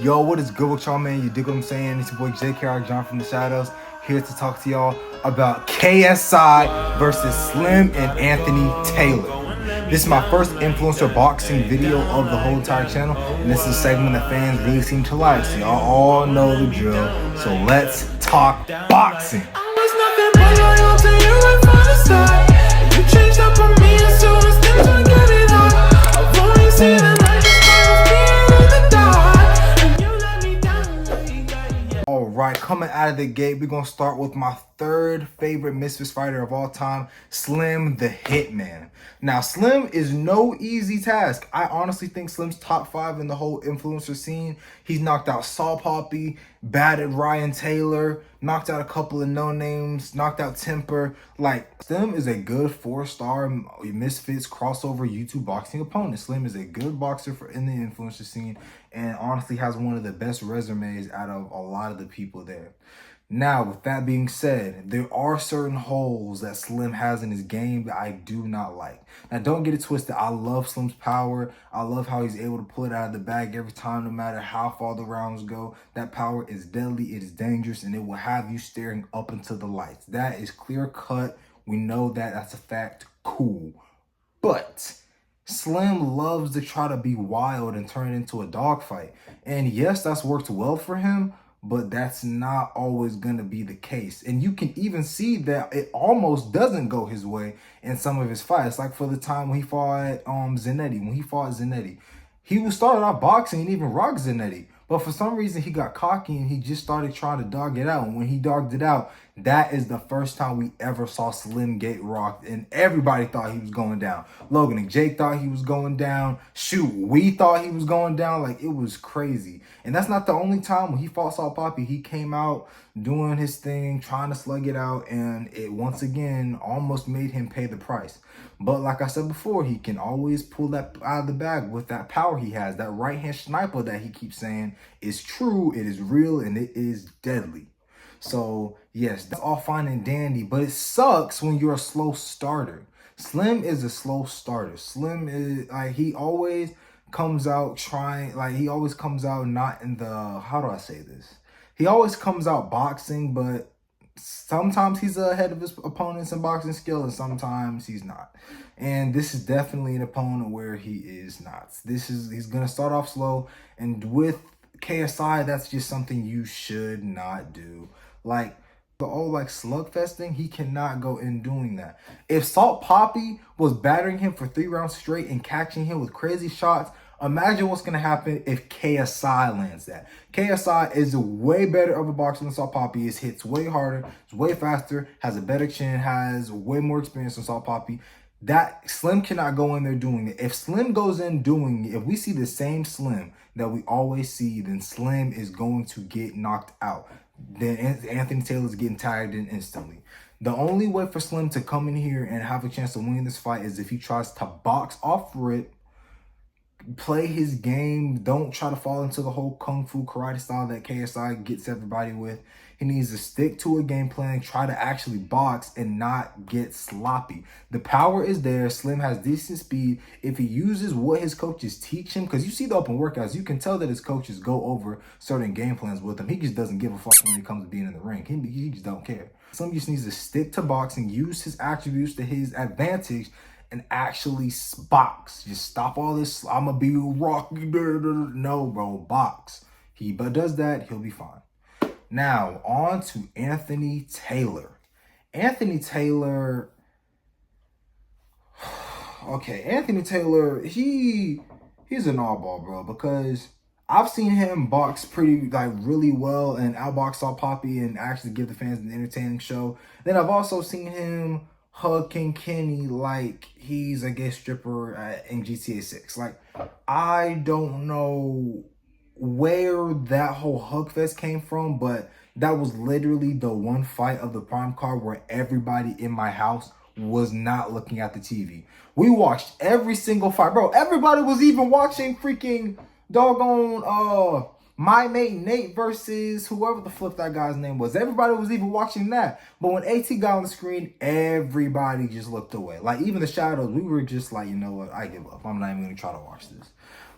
Yo, what is good with y'all, man? You dig what I'm saying? It's your boy JK John from the Shadows, here to talk to y'all about KSI versus Slim and Anthony Taylor. This is my first influencer boxing video of the whole entire channel, and this is a segment that fans really seem to like, so y'all all know the drill. So let's talk boxing. Alright, coming out of the gate, we're going to start with my third favorite Misfits fighter of all time, Slim the Hitman. Now, Slim is no easy task. I honestly think Slim's top 5 in the whole influencer scene. He's knocked out Saul Poppy, batted Ryan Taylor, knocked out a couple of no-names, knocked out Temper. Like, Slim is a good 4-star Misfits crossover YouTube boxing opponent. Slim is a good boxer in the influencer scene and honestly has one of the best resumes out of a lot of the people there. Now, with that being said, there are certain holes that Slim has in his game that I do not like. Now, don't get it twisted. I love Slim's power. I love how he's able to pull it out of the bag every time, no matter how far the rounds go. That power is deadly, it is dangerous, and it will have you staring up into the lights. That is clear cut. We know that. That's a fact. Cool. But Slim loves to try to be wild and turn it into a dogfight. And yes, that's worked well for him, but that's not always going to be the case. And you can even see that it almost doesn't go his way in some of his fights. Like for the time when he fought Zanetti. He was started off boxing and even rocked Zanetti. But for some reason, he got cocky and he just started trying to dog it out. And when he dogged it out, that is the first time we ever saw Slim get rocked. And everybody thought he was going down. Logan and Jake thought he was going down. Shoot, we thought he was going down. Like, it was crazy. And that's not the only time when he fought Saul Poppy. He came out doing his thing, trying to slug it out. And it, once again, almost made him pay the price. But like I said before, he can always pull that out of the bag with that power he has. That right-hand sniper that he keeps saying is true, it is real, and it is deadly. So, yes, that's all fine and dandy, but it sucks when you're a slow starter. Slim is a slow starter. Slim is, like, he always comes out trying, like, he always comes out not in the, how do I say this? He always comes out boxing, but sometimes he's ahead of his opponents in boxing skill, and sometimes he's not. And this is definitely an opponent where he is not. He's gonna start off slow, and with KSI, that's just something you should not do. Like the old slugfest thing, he cannot go in doing that. If Salt Poppy was battering him for 3 rounds straight and catching him with crazy shots, imagine what's going to happen if KSI lands that. KSI is way better of a boxer than Salt Poppy. It hits way harder, it's way faster, has a better chin, has way more experience than Salt Poppy. That Slim cannot go in there doing it. If Slim goes in doing it, if we see the same Slim that we always see, then Slim is going to get knocked out. Then Anthony Taylor's getting tired in instantly. The only way for Slim to come in here and have a chance to win this fight is if he tries to box off rip, play his game, don't try to fall into the whole kung fu karate style that KSI gets everybody with. He needs to stick to a game plan, try to actually box and not get sloppy. The power is there. Slim has decent speed. If he uses what his coaches teach him, because you see the open workouts, you can tell that his coaches go over certain game plans with him. He just doesn't give a fuck when it comes to being in the ring. He just don't care. Slim just needs to stick to boxing, use his attributes to his advantage, and actually box. Just stop all this, I'm gonna be rocky. No, bro, box. He but does that, he'll be fine. Now, on to Anthony Taylor. Anthony Taylor, okay, Anthony Taylor, he's an oddball, bro, because I've seen him box really well and outbox Saul Poppy and actually give the fans an entertaining show. Then I've also seen him hug King Kenny like he's a gay stripper in GTA 6. Like, I don't know where that whole hug fest came from, but that was literally the one fight of the prime card where everybody in my house was not looking at the TV. We watched every single fight, bro. Everybody was even watching freaking doggone My Mate Nate versus whoever the flip that guy's name was. Everybody was even watching that. But when AT got on the screen, everybody just looked away. Like, even the Shadows, we were just like, you know what, I give up. I'm not even going to try to watch this.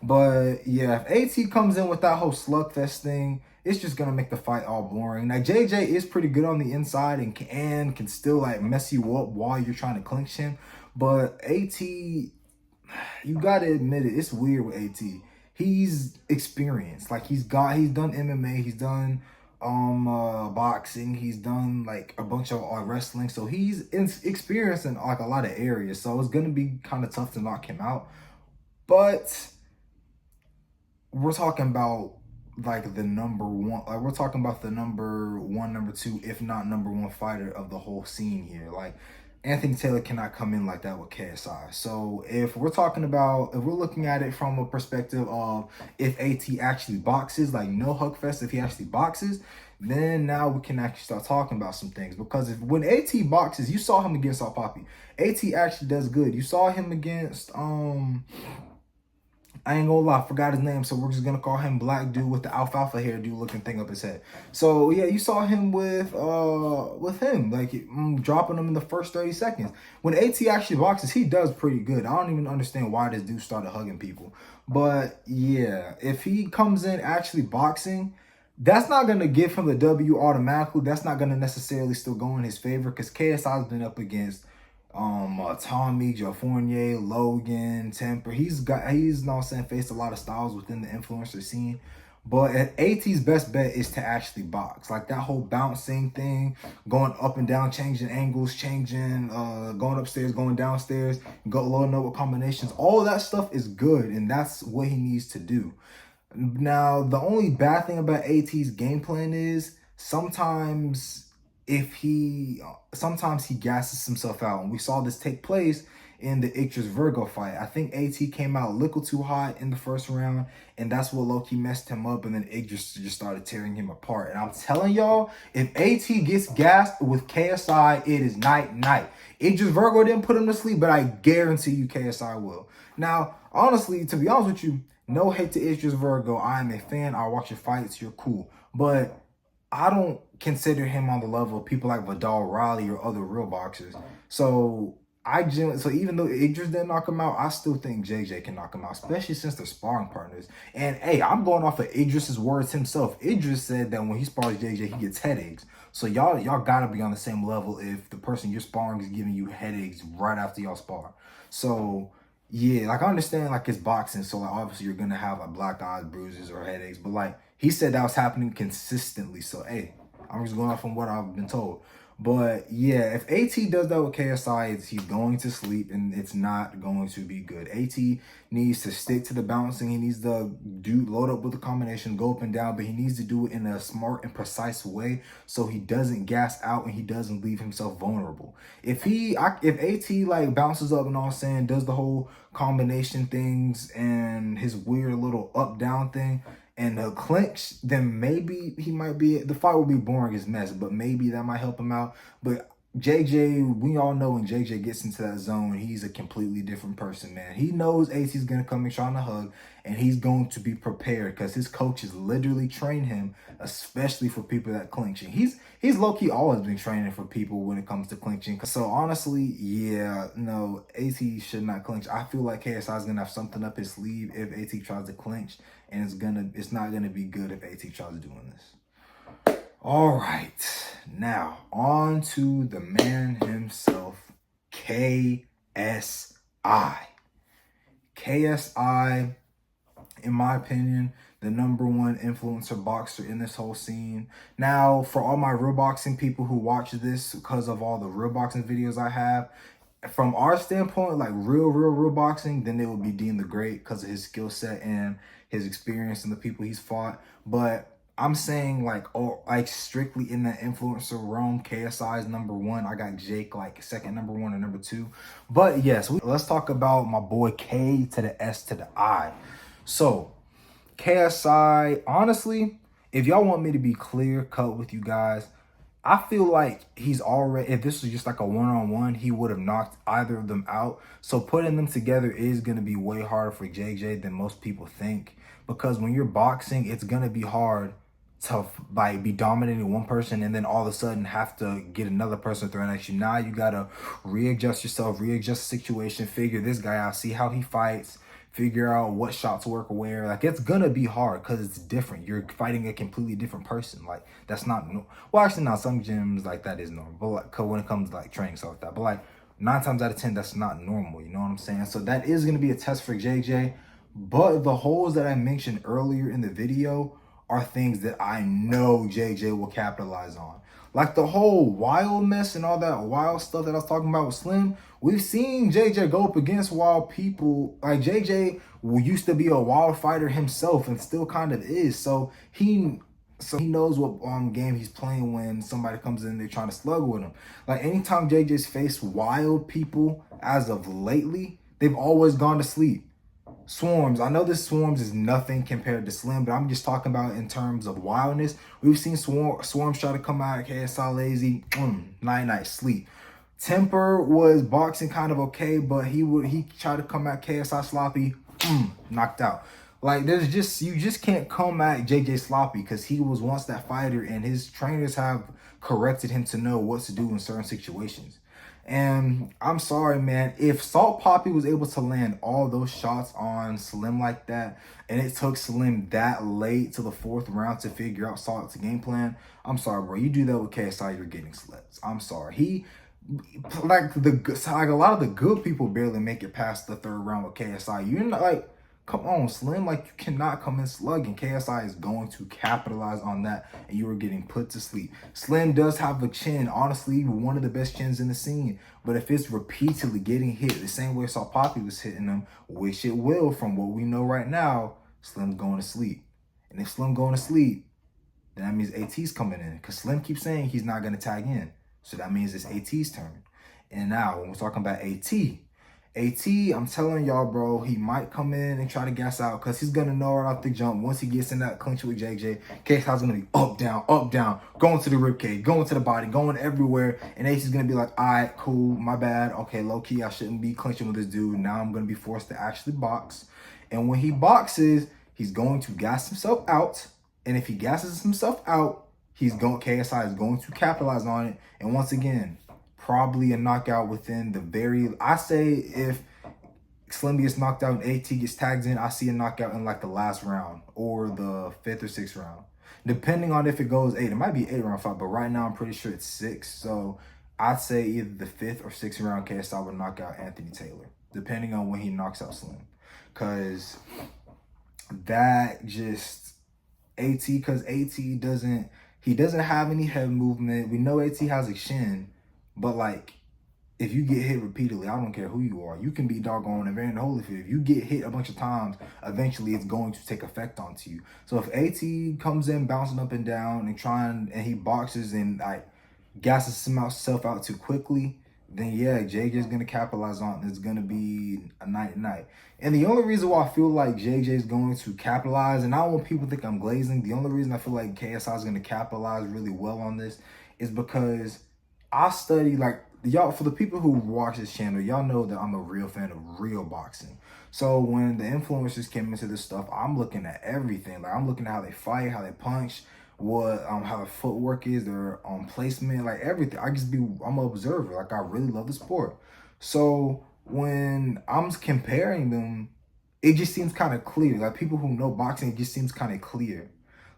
But yeah, if AT comes in with that whole slugfest thing, it's just gonna make the fight all boring. Now JJ is pretty good on the inside and can still like mess you up while you're trying to clinch him. But AT, you gotta admit it, it's weird with AT. He's experienced. Like he's done MMA, he's done boxing, he's done like a bunch of wrestling. So he's experienced in like a lot of areas. So it's gonna be kind of tough to knock him out. But we're talking about like the number one, like we're talking about the number one, number two, if not number one fighter of the whole scene here. Like Anthony Taylor cannot come in like that with KSI. So if we're talking about, if we're looking at it from a perspective of if AT actually boxes, like no hug fest, if he actually boxes, then now we can actually start talking about some things. Because if when AT boxes, you saw him against Al Papi. AT actually does good. You saw him against I ain't gonna lie, I forgot his name, so we're just gonna call him Black Dude with the alfalfa hairdo looking thing up his head. So yeah, you saw him with him, like dropping him in the first 30 seconds. When AT actually boxes, he does pretty good. I don't even understand why this dude started hugging people. But yeah, if he comes in actually boxing, that's not gonna give him the W automatically. That's not gonna necessarily still go in his favor because KSI's been up against Tommy, Joe Fournier, Logan, Temper. He's you know what I'm saying, faced a lot of styles within the influencer scene. But AT's best bet is to actually box. Like that whole bouncing thing, going up and down, changing angles, going upstairs, going downstairs, loading up with combinations. All of that stuff is good, and that's what he needs to do. Now, the only bad thing about AT's game plan is sometimes he gasses himself out, and we saw this take place in the Idris Virgo fight. I think AT came out a little too hot in the first round, and that's what low-key messed him up, and then Idris just started tearing him apart. And I'm telling y'all, if AT gets gassed with KSI, it is night. Idris Virgo didn't put him to sleep, but I guarantee you KSI will. Now, honestly, to be honest with you, no hate to Idris Virgo. I am a fan. I watch your fights. You're cool. But I don't consider him on the level of people like Vidal Riley or other real boxers. So even though Idris didn't knock him out, I still think JJ can knock him out, especially since they're sparring partners. And hey, I'm going off of Idris's words himself. Idris said that when he spars JJ, he gets headaches. So y'all gotta be on the same level if the person you're sparring is giving you headaches right after y'all spar. So yeah, like I understand like it's boxing, so like obviously you're gonna have like black eyes, bruises, or headaches, but like he said that was happening consistently. So hey, I'm just going off from what I've been told. But yeah, if AT does that with KSI, he's going to sleep and it's not going to be good. AT needs to stick to the bouncing. He needs to load up with the combination, go up and down, but he needs to do it in a smart and precise way so he doesn't gas out and he doesn't leave himself vulnerable. If AT like bounces up and all saying, does the whole combination things and his weird little up down thing, and the clinch, then maybe the fight will be boring as mess, but maybe that might help him out. But JJ, we all know when JJ gets into that zone, he's a completely different person, man. He knows AC's going to come and trying to hug, and he's going to be prepared because his coaches literally train him, especially for people that clinching. He's low-key always been training for people when it comes to clinching. So honestly, yeah, no, AT should not clinch. I feel like KSI is going to have something up his sleeve if AT tries to clinch, and it's not going to be good if AT tries doing this. All right, now on to the man himself, KSI. KSI, in my opinion, the number one influencer boxer in this whole scene. Now, for all my real boxing people who watch this because of all the real boxing videos I have, from our standpoint, like real boxing, then it would be Dean the Great because of his skill set and his experience and the people he's fought. But I'm saying like strictly in that influencer realm, KSI is number one. I got Jake like second number one or number two. But yes, let's talk about my boy K to the S to the I. So KSI, honestly, if y'all want me to be clear cut with you guys, I feel like if this was just like a one-on-one, he would have knocked either of them out. So putting them together is going to be way harder for JJ than most people think. Because when you're boxing, it's going to be hard to be dominating one person and then all of a sudden have to get another person thrown at you. Now you got to readjust yourself, readjust the situation, figure this guy out, see how he fights, figure out what shots work where. Like, it's gonna be hard because it's different. You're fighting a completely different person. Like, that's not well, actually, not some gyms like that is normal, but like, 'cause when it comes to like training stuff like that, but like 9 times out of 10, that's not normal. You know what I'm saying? So that is gonna be a test for JJ. But the holes that I mentioned earlier in the video are things that I know JJ will capitalize on. Like the whole wild mess and all that wild stuff that I was talking about with Slim. We've seen JJ go up against wild people. Like JJ used to be a wild fighter himself and still kind of is. So he knows what game he's playing when somebody comes in there trying to slug with him. Like anytime JJ's faced wild people as of lately, they've always gone to sleep. Swarms. I know this Swarms is nothing compared to Slim, but I'm just talking about in terms of wildness. We've seen Swarms try to come out at KSI lazy. Night, sleep. Temper was boxing kind of okay, but he tried to come at KSI sloppy. Knocked out. Like you just can't come at JJ sloppy because he was once that fighter and his trainers have corrected him to know what to do in certain situations. And I'm sorry, man, if Salt Poppy was able to land all those shots on Slim like that, and it took Slim that late to the 4th round to figure out Salt's game plan, I'm sorry, bro. You do that with KSI, you're getting slept. I'm sorry. Like a lot of the good people barely make it past the 3rd round with KSI. You're not like, come on, Slim. Like, you cannot come in slugging. KSI is going to capitalize on that, and you are getting put to sleep. Slim does have a chin, honestly, one of the best chins in the scene. But if it's repeatedly getting hit the same way Salt Poppy was hitting him, which it will from what we know right now, Slim's going to sleep. And if Slim going to sleep, then that means AT's coming in. Because Slim keeps saying he's not going to tag in. So that means it's AT's turn. And now, when we're talking about AT, I'm telling y'all, bro, he might come in and try to gas out because he's going to know right off the jump. Once he gets in that clinch with JJ, KSI's going to be up, down, going to the ribcage, going to the body, going everywhere. And AT's going to be like, all right, cool, my bad. Okay, low-key, I shouldn't be clinching with this dude. Now I'm going to be forced to actually box. And when he boxes, he's going to gas himself out. And if he gasses himself out, KSI is going to capitalize on it. And once again, probably a knockout within I say if Slim gets knocked out and AT gets tagged in, I see a knockout in like the last round or the 5th or 6th round. Depending on if it goes 8. It might be 8-round fight, but right now I'm pretty sure it's 6. So I'd say either the 5th or 6th round KSI would knock out Anthony Taylor, depending on when he knocks out Slim. Because that just because AT doesn't have any head movement. We know AT has a chin, but like, if you get hit repeatedly, I don't care who you are. You can be doggone Evander Holyfield. If you get hit a bunch of times, eventually it's going to take effect onto you. So if AT comes in bouncing up and down and he boxes and like gasses himself out too quickly, then yeah, JJ's going to capitalize on it. It's going to be a night. And the only reason why I feel like JJ's going to capitalize, and I don't want people to think I'm glazing, the only reason I feel like KSI is going to capitalize really well on this is because I study, like, y'all, for the people who watch this channel, y'all know that I'm a real fan of real boxing. So when the influencers came into this stuff, I'm looking at everything. Like, I'm looking at how they fight, how they punch, how their footwork is, their placement, like everything. I'm an observer. Like, I really love the sport. So when I'm comparing them, it just seems kind of clear. Like, people who know boxing, it just seems kind of clear.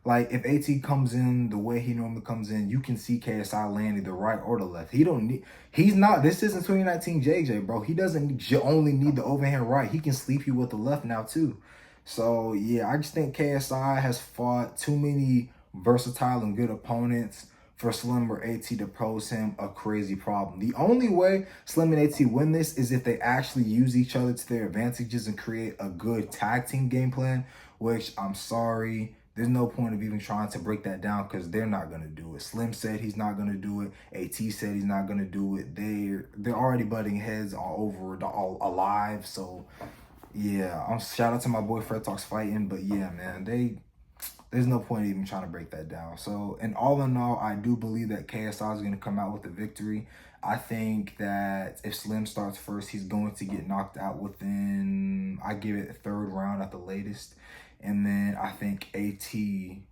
Like, if AT comes in the way he normally comes in, you can see KSI landing the right or the left. This isn't 2019 JJ, bro. He doesn't only need the overhand right. He can sleep you with the left now, too. So, yeah, I just think KSI has fought too many versatile and good opponents for Slim or AT to pose him a crazy problem. The only way Slim and AT win this is if they actually use each other to their advantages and create a good tag team game plan, which I'm sorry, there's no point of even trying to break that down because they're not going to do it. Slim said he's not going to do it. AT said he's not going to do it. They're already butting heads all over alive. So, yeah, shout out to my boy Fred Talks Fighting. But, yeah, man, there's no point even trying to break that down. So, and all in all, I do believe that KSI is going to come out with a victory. I think that if Slim starts first, he's going to get knocked out within, I give it the 3rd round at the latest. And then I think AT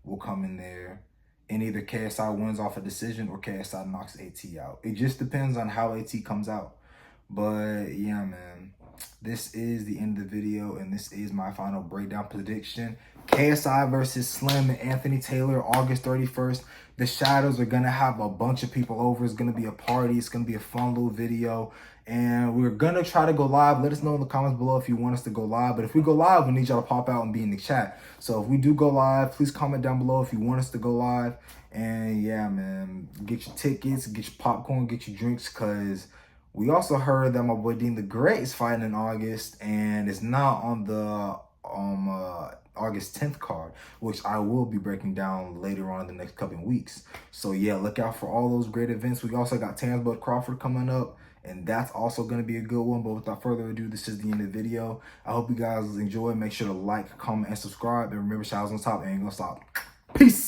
will come in there and either KSI wins off a decision or KSI knocks AT out. It just depends on how AT comes out. But yeah, man. this is the end of the video, and this is my final breakdown prediction. KSI versus Slim and Anthony Taylor, August 31st. The Shadows are going to have a bunch of people over. It's going to be a party. It's going to be a fun little video. And we're going to try to go live. Let us know in the comments below if you want us to go live. But if we go live, we need y'all to pop out and be in the chat. So if we do go live, please comment down below if you want us to go live. And yeah, man, get your tickets, get your popcorn, get your drinks, because we also heard that my boy Dean the Great is fighting in August, and it's not on the August 10th card, which I will be breaking down later on in the next couple of weeks. So yeah, look out for all those great events. We also got Terrence Bud Crawford coming up, and that's also going to be a good one. But without further ado, this is the end of the video. I hope you guys enjoy. Make sure to like, comment, and subscribe. And remember, shout outs on top. Ain't gonna stop. Peace.